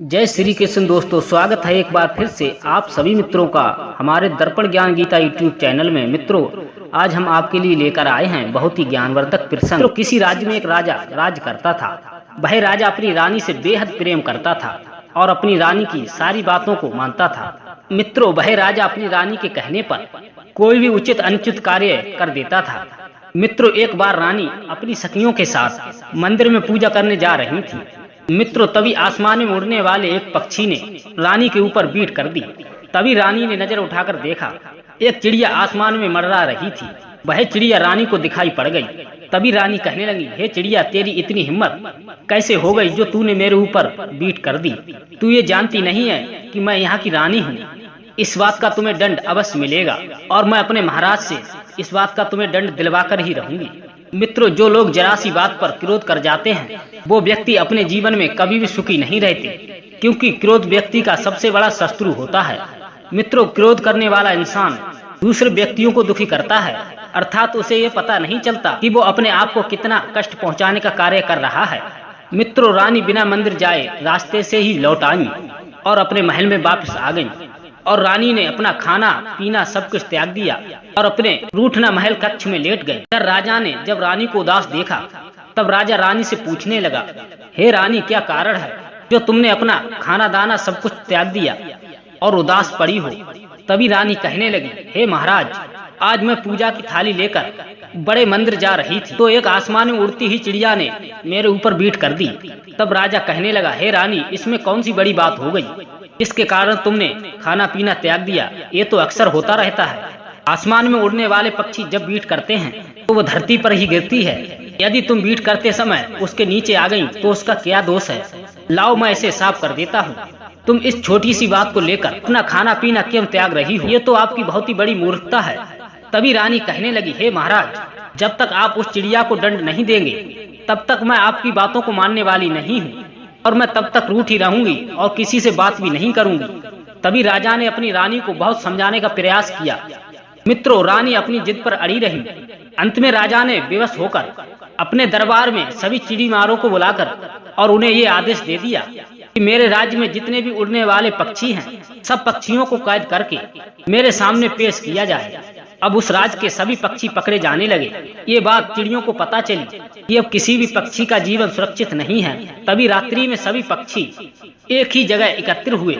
जय श्री कृष्ण दोस्तों, स्वागत है एक बार फिर से आप सभी मित्रों का हमारे दर्पण ज्ञान गीता यूट्यूब चैनल में। मित्रों, आज हम आपके लिए लेकर आए हैं बहुत ही ज्ञानवर्धक प्रसंग। किसी राज्य में एक राजा राज करता था। वह राजा अपनी रानी से बेहद प्रेम करता था और अपनी रानी की सारी बातों को मानता था। मित्रों, वह राजा अपनी रानी के कहने पर कोई भी उचित अनुचित कार्य कर देता था। मित्रों, एक बार रानी अपनी सखियों के साथ मंदिर में पूजा करने जा रही थी। मित्रों, तभी आसमान में उड़ने वाले एक पक्षी ने रानी के ऊपर बीट कर दी। तभी रानी ने नजर उठाकर देखा, एक चिड़िया आसमान में मंडरा रही थी। वह चिड़िया रानी को दिखाई पड़ गई। तभी रानी कहने लगी, हे चिड़िया, तेरी इतनी हिम्मत कैसे हो गई जो तूने मेरे ऊपर बीट कर दी? तू ये जानती नहीं है कि मैं यहाँ की रानी हूँ। इस बात का तुम्हें दंड अवश्य मिलेगा और मैं अपने महाराज से इस बात का तुम्हें दंड दिलवाकर ही रहूंगी। मित्रों, जो लोग जरा सी बात पर क्रोध कर जाते हैं वो व्यक्ति अपने जीवन में कभी भी सुखी नहीं रहते, क्योंकि क्रोध व्यक्ति का सबसे बड़ा शत्रु होता है। मित्रों, क्रोध करने वाला इंसान दूसरे व्यक्तियों को दुखी करता है, अर्थात उसे ये पता नहीं चलता कि वो अपने आप को कितना कष्ट पहुंचाने का कार्य कर रहा है। मित्रों, रानी बिना मंदिर जाए रास्ते से ही लौट आई और अपने महल में वापस आ गई। और रानी ने अपना खाना पीना सब कुछ त्याग दिया और अपने रूठना महल कक्ष में लेट गए। राजा ने जब रानी को उदास देखा तब राजा रानी से पूछने लगा, हे रानी, क्या कारण है जो तुमने अपना खाना दाना सब कुछ त्याग दिया और उदास पड़ी हो? तभी रानी कहने लगी, हे महाराज, आज मैं पूजा की थाली लेकर बड़े मंदिर जा रही थी तो एक आसमान में उड़ती ही चिड़िया ने मेरे ऊपर बीट कर दी। तब राजा कहने लगा, हे रानी, इसमें कौन सी बड़ी बात हो गई इसके कारण तुमने खाना पीना त्याग दिया? ये तो अक्सर होता रहता है। आसमान में उड़ने वाले पक्षी जब बीट करते हैं तो वो धरती पर ही गिरती है। यदि तुम बीट करते समय उसके नीचे आ गई तो उसका क्या दोष है? लाओ, मैं इसे साफ कर देता हूँ। तुम इस छोटी सी बात को लेकर अपना खाना पीना क्यों त्याग रही हो? ये तो आपकी बहुत ही बड़ी मूर्खता है। तभी रानी कहने लगी, हे महाराज, जब तक आप उस चिड़िया को दंड नहीं देंगे तब तक मैं आपकी बातों को मानने वाली नहीं हूँ और मैं तब तक रूठी रहूंगी और किसी से बात भी नहीं करूंगी। तभी राजा ने अपनी रानी को बहुत समझाने का प्रयास किया। मित्रों, रानी अपनी जिद पर अड़ी रही। अंत में राजा ने विवश होकर अपने दरबार में सभी चिड़ीमारों को बुलाकर और उन्हें ये आदेश दे दिया कि मेरे राज्य में जितने भी उड़ने वाले पक्षी हैं सब पक्षियों को कैद करके मेरे सामने पेश किया जाए। अब उस राज्य के सभी पक्षी पकड़े जाने लगे। ये बात चिड़ियों को पता चली कि अब किसी भी पक्षी का जीवन सुरक्षित नहीं है। तभी रात्रि में सभी पक्षी एक ही जगह एकत्रित हुए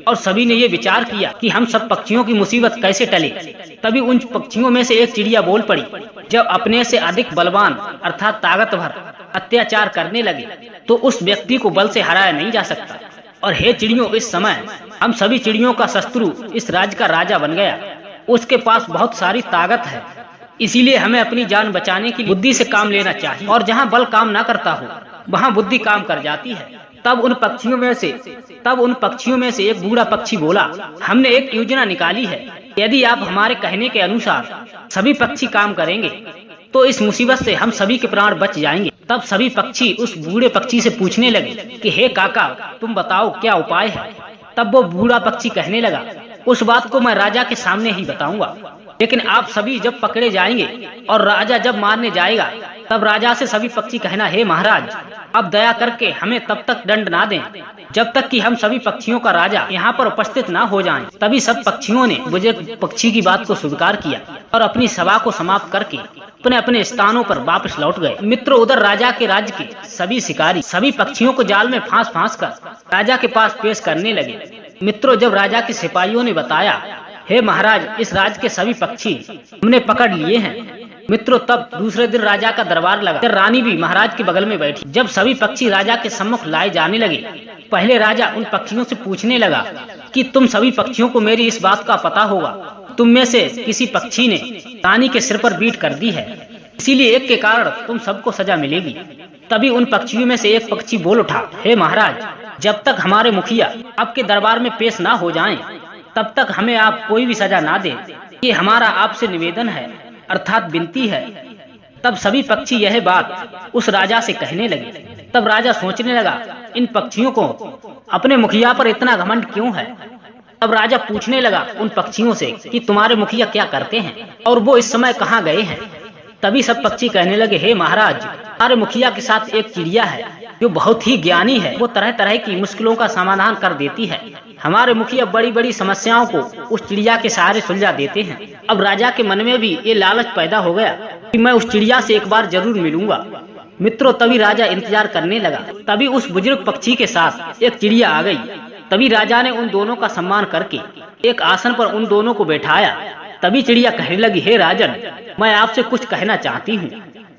और सभी ने ये विचार किया कि हम सब पक्षियों की मुसीबत कैसे टले। तभी उन पक्षियों में से एक चिड़िया बोल पड़ी, जब अपने से अधिक बलवान अर्थात ताकतवर अत्याचार करने लगे तो उस व्यक्ति को बल से हराया नहीं जा सकता। और हे चिड़ियों, इस समय हम सभी चिड़ियों का शत्रु इस राज्य का राजा बन गया। उसके पास बहुत सारी ताकत है, इसीलिए हमें अपनी जान बचाने की बुद्धि से काम लेना चाहिए। और जहाँ बल काम ना करता हो वहाँ बुद्धि काम कर जाती है। तब उन पक्षियों में से एक बूढ़ा पक्षी बोला, हमने एक योजना निकाली है। यदि आप हमारे कहने के अनुसार सभी पक्षी काम करेंगे तो इस मुसीबत से हम सभी के प्राण बच जाएंगे। तब सभी पक्षी उस बूढ़े पक्षी से पूछने लगे कि हे काका, तुम बताओ क्या उपाय है? तब वो बूढ़ा पक्षी कहने लगा, उस बात को मैं राजा के सामने ही बताऊंगा, लेकिन आप सभी जब पकड़े जाएंगे और राजा जब मारने जाएगा तब राजा से सभी पक्षी कहना, हे महाराज, अब दया करके हमें तब तक दंड ना दें जब तक कि हम सभी पक्षियों का राजा यहाँ पर उपस्थित ना हो जाएं। तभी सब पक्षियों ने बुजुर्ग पक्षी की बात को स्वीकार किया और अपनी सभा को समाप्त करके अपने अपने स्थानों पर वापस लौट गए। मित्रों, उधर राजा के राज्य के सभी शिकारी सभी पक्षियों को जाल में फांस कर राजा के पास पेश करने लगे। मित्रों, जब राजा के सिपाहियों ने बताया, हे महाराज, इस राज्य के सभी पक्षी हमने पकड़ लिए हैं। मित्रों, तब दूसरे दिन राजा का दरबार लगा। रानी भी महाराज के बगल में बैठी। जब सभी पक्षी राजा के सम्मुख लाए जाने लगे, पहले राजा उन पक्षियों से पूछने लगा कि तुम सभी पक्षियों को मेरी इस बात का पता होगा, तुम में से किसी पक्षी ने रानी के सिर पर बीट कर दी है, इसीलिए एक के कारण तुम सबको सजा मिलेगी। तभी उन पक्षियों में से एक पक्षी बोल उठा, हे महाराज, जब तक हमारे मुखिया आपके दरबार में पेश ना हो जाएं, तब तक हमें आप कोई भी सजा ना दें। ये हमारा आपसे निवेदन है, अर्थात विनती है। तब सभी पक्षी यह बात उस राजा से कहने लगे। तब राजा सोचने लगा, इन पक्षियों को अपने मुखिया पर इतना घमंड क्यों है? तब राजा पूछने लगा उन पक्षियों से कि तुम्हारे मुखिया क्या करते हैं और वो इस समय कहाँ गए हैं? तभी सब पक्षी कहने लगे, हे महाराज, हमारे मुखिया के साथ एक चिड़िया है जो बहुत ही ज्ञानी है, वो तरह तरह की मुश्किलों का समाधान कर देती है। हमारे मुखिया बड़ी बड़ी समस्याओं को उस चिड़िया के सहारे सुलझा देते हैं। अब राजा के मन में भी ये लालच पैदा हो गया कि मैं उस चिड़िया से एक बार जरूर मिलूंगा। मित्रों, तभी राजा इंतजार करने लगा। तभी उस बुजुर्ग पक्षी के साथ एक चिड़िया आ गई। तभी राजा ने उन दोनों का सम्मान करके एक आसन पर उन दोनों को बैठाया। तभी चिड़िया कहने लगी, हे राजन, मैं आपसे कुछ कहना चाहती हूँ।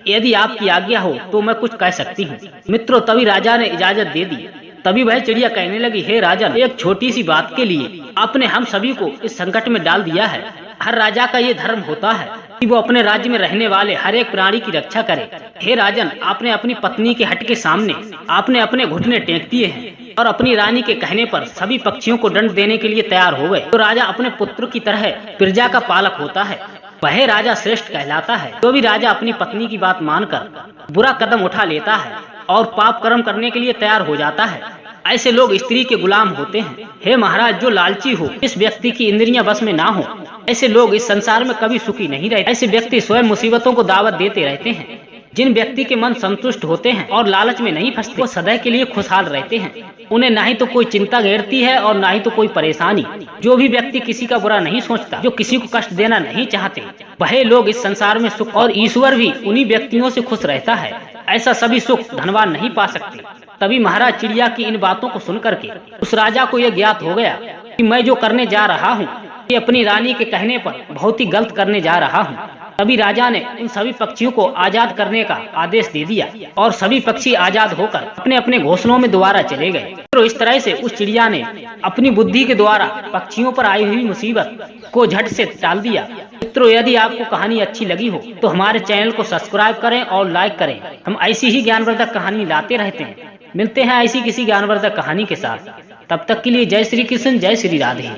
यदि आपकी आज्ञा हो तो मैं कुछ कह सकती हूँ। मित्रों, तभी राजा ने इजाजत दे दी। तभी वह चिड़िया कहने लगी, हे राजन, एक छोटी सी बात के लिए आपने हम सभी को इस संकट में डाल दिया है। हर राजा का ये धर्म होता है कि वो अपने राज्य में रहने वाले हर एक प्राणी की रक्षा करे। हे राजन, आपने अपनी पत्नी के हट के सामने आपने अपने घुटने टेक दिए हैं और अपनी रानी के कहने पर सभी पक्षियों को दंड देने के लिए तैयार हो गए। तो राजा अपने पुत्र की तरह प्रजा का पालक होता है, वह राजा श्रेष्ठ कहलाता है। तो भी राजा अपनी पत्नी की बात मानकर बुरा कदम उठा लेता है और पाप कर्म करने के लिए तैयार हो जाता है। ऐसे लोग स्त्री के गुलाम होते हैं। हे महाराज, जो लालची हो, इस व्यक्ति की इंद्रियां बस में ना हो, ऐसे लोग इस संसार में कभी सुखी नहीं रहते। ऐसे व्यक्ति स्वयं मुसीबतों को दावत देते रहते हैं। जिन व्यक्ति के मन संतुष्ट होते हैं और लालच में नहीं फंसते, वो सदैव के लिए खुशहाल रहते हैं। उन्हें ना ही तो कोई चिंता घेरती है और ना ही तो कोई परेशानी। जो भी व्यक्ति किसी का बुरा नहीं सोचता, जो किसी को कष्ट देना नहीं चाहते, वह लोग इस संसार में सुख और ईश्वर भी उन्हीं व्यक्तियों से खुश रहता है। ऐसा सभी सुख धनवान नहीं पा सकते। तभी महाराज चिड़िया की इन बातों को सुन करके उस राजा को यह ज्ञात हो गया कि मैं जो करने जा रहा हूँ, ये अपनी रानी के कहने पर बहुत ही गलत करने जा रहा हूँ। तभी राजा ने उन सभी पक्षियों को आजाद करने का आदेश दे दिया और सभी पक्षी आजाद होकर अपने अपने घोंसलों में दोबारा चले गए। तो इस तरह से उस चिड़िया ने अपनी बुद्धि के द्वारा पक्षियों पर आई हुई मुसीबत को झट से टाल दिया। मित्रों, यदि आपको कहानी अच्छी लगी हो तो हमारे चैनल को सब्सक्राइब करें और लाइक करें। हम ऐसी ही ज्ञानवर्धक कहानी लाते रहते हैं। मिलते हैं ऐसी किसी ज्ञानवर्धक कहानी के साथ। तब तक के लिए जय श्री कृष्ण, जय श्री राधे।